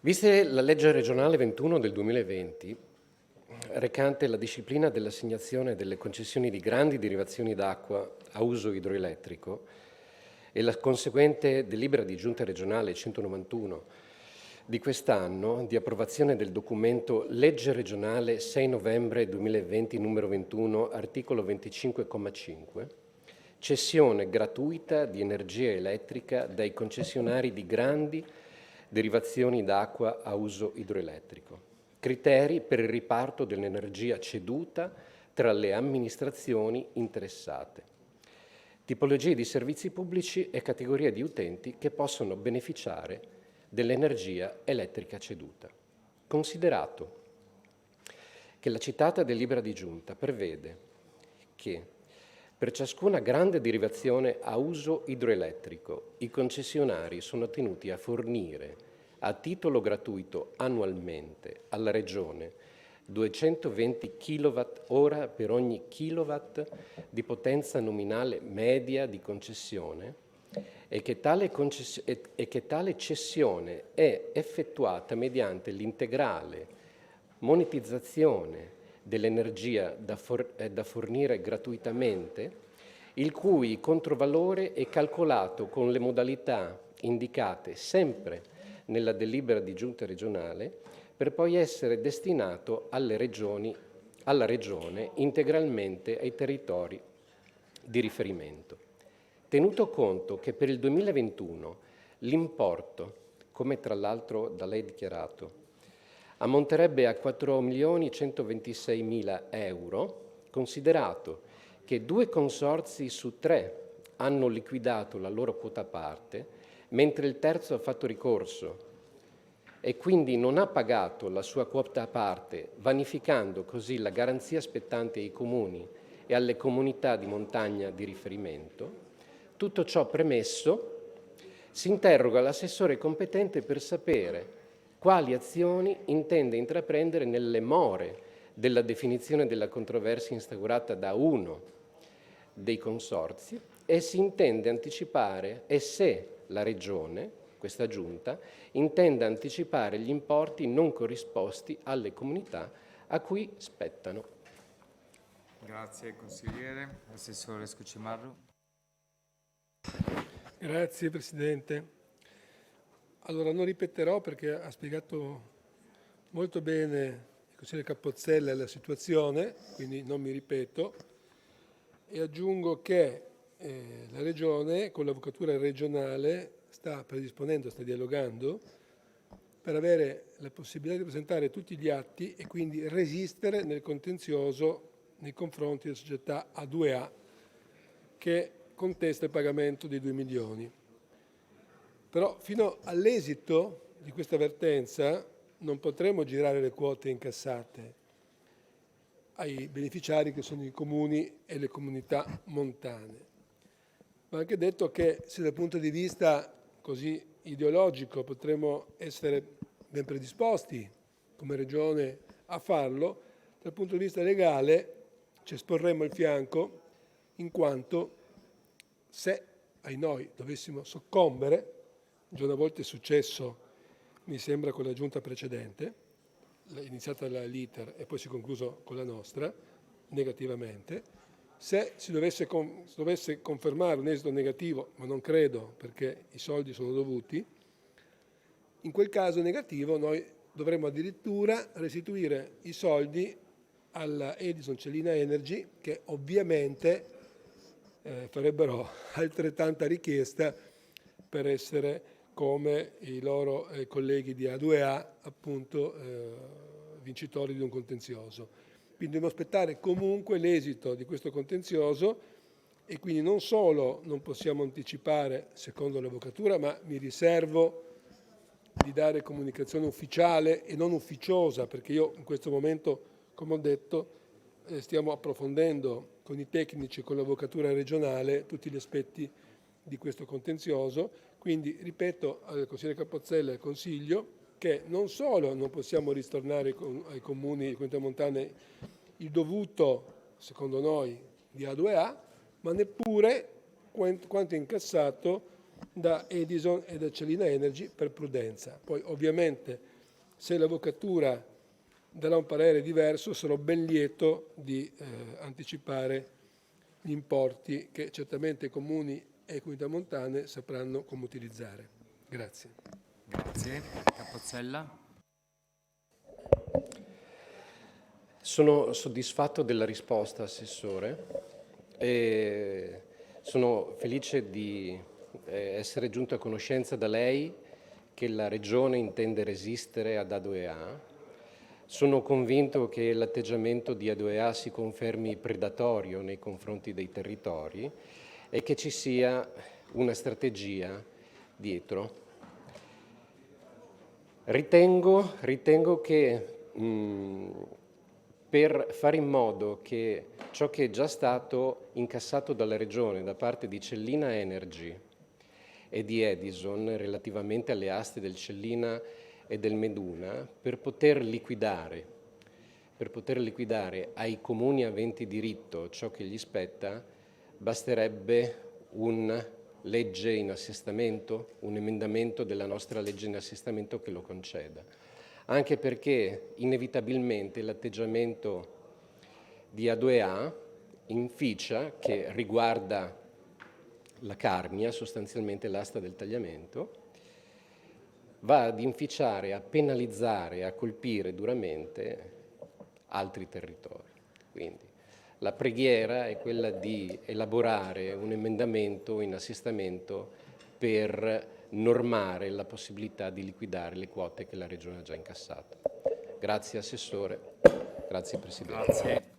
Viste la legge regionale 21 del 2020, recante la disciplina dell'assegnazione delle concessioni di grandi derivazioni d'acqua a uso idroelettrico e la conseguente delibera di giunta regionale 191 di quest'anno di approvazione del documento Legge regionale 6 novembre 2020 numero 21, articolo 25,5, cessione gratuita di energia elettrica dai concessionari di grandi derivazioni d'acqua a uso idroelettrico. Criteri per il riparto dell'energia ceduta tra le amministrazioni interessate. Tipologie di servizi pubblici e categorie di utenti che possono beneficiare dell'energia elettrica ceduta. Considerato che la citata delibera di giunta prevede che per ciascuna grande derivazione a uso idroelettrico i concessionari sono tenuti a fornire a titolo gratuito annualmente alla Regione 220 kWh per ogni kilowatt di potenza nominale media di concessione e che tale cessione è effettuata mediante l'integrale monetizzazione dell'energia da fornire gratuitamente, il cui controvalore è calcolato con le modalità indicate sempre nella delibera di giunta regionale, per poi essere destinato alla Regione integralmente ai territori di riferimento. Tenuto conto che per il 2021 l'importo, come tra l'altro da lei dichiarato, ammonterebbe a 4.126.000 euro, considerato che 2 consorzi su 3 hanno liquidato la loro quota parte, mentre il terzo ha fatto ricorso e quindi non ha pagato la sua quota parte, vanificando così la garanzia spettante ai comuni e alle comunità di montagna di riferimento. Tutto ciò premesso, si interroga l'assessore competente per sapere quali azioni intende intraprendere nelle more della definizione della controversia instaurata da uno dei consorzi e si intende anticipare e se la Regione, questa Giunta, intende anticipare gli importi non corrisposti alle comunità a cui spettano. Grazie consigliere. Assessore Scucimarro. Grazie Presidente. Allora non ripeterò perché ha spiegato molto bene il consigliere Cappozzella la situazione, quindi non mi ripeto, e aggiungo che la Regione con l'Avvocatura regionale sta dialogando per avere la possibilità di presentare tutti gli atti e quindi resistere nel contenzioso nei confronti della società A2A che contesta il pagamento dei 2 milioni. Però fino all'esito di questa vertenza non potremo girare le quote incassate ai beneficiari che sono i comuni e le comunità montane. Va anche detto che se dal punto di vista così ideologico potremmo essere ben predisposti come Regione a farlo, dal punto di vista legale ci esporremmo il fianco in quanto se ai noi dovessimo soccombere, già una volta è successo, mi sembra, con la giunta precedente, iniziata l'iter e poi si è concluso con la nostra, negativamente, se si dovesse confermare un esito negativo, ma non credo perché i soldi sono dovuti, in quel caso negativo noi dovremmo addirittura restituire i soldi alla Edison Celina Energy, che ovviamente farebbero altrettanta richiesta per essere come i loro colleghi di A2A, appunto vincitori di un contenzioso. Quindi dobbiamo aspettare comunque l'esito di questo contenzioso e quindi non solo non possiamo anticipare secondo l'Avvocatura, ma mi riservo di dare comunicazione ufficiale e non ufficiosa, perché io in questo momento, come ho detto, stiamo approfondendo con i tecnici e con l'Avvocatura regionale tutti gli aspetti di questo contenzioso. Quindi ripeto al consigliere Cappozzella e al Consiglio che non solo non possiamo ristornare ai comuni di comunità montane il dovuto, secondo noi, di A2A, ma neppure quanto incassato da Edison e da Celina Energy per prudenza. Poi ovviamente Se l'Avvocatura darà un parere diverso, sarò ben lieto di anticipare gli importi che certamente i comuni e comunità montane sapranno come utilizzare. Grazie. Grazie. Cappozzella. Sono soddisfatto della risposta, Assessore, e sono felice di essere giunto a conoscenza da lei che la Regione intende resistere ad A2A. Sono convinto che l'atteggiamento di A2A si confermi predatorio nei confronti dei territori e che ci sia una strategia dietro. Ritengo che per fare in modo che ciò che è già stato incassato dalla Regione da parte di Cellina Energy e di Edison relativamente alle aste del Cellina e del Meduna, per poter liquidare ai comuni aventi diritto ciò che gli spetta, basterebbe una legge in assestamento, un emendamento della nostra legge in assestamento che lo conceda. Anche perché inevitabilmente l'atteggiamento di A2A inficia, che riguarda la Carnia, sostanzialmente l'asta del tagliamento, va ad inficiare, a penalizzare, a colpire duramente altri territori. Quindi la preghiera è quella di elaborare un emendamento in assestamento per normare la possibilità di liquidare le quote che la Regione ha già incassato. Grazie Assessore, grazie Presidente. Grazie.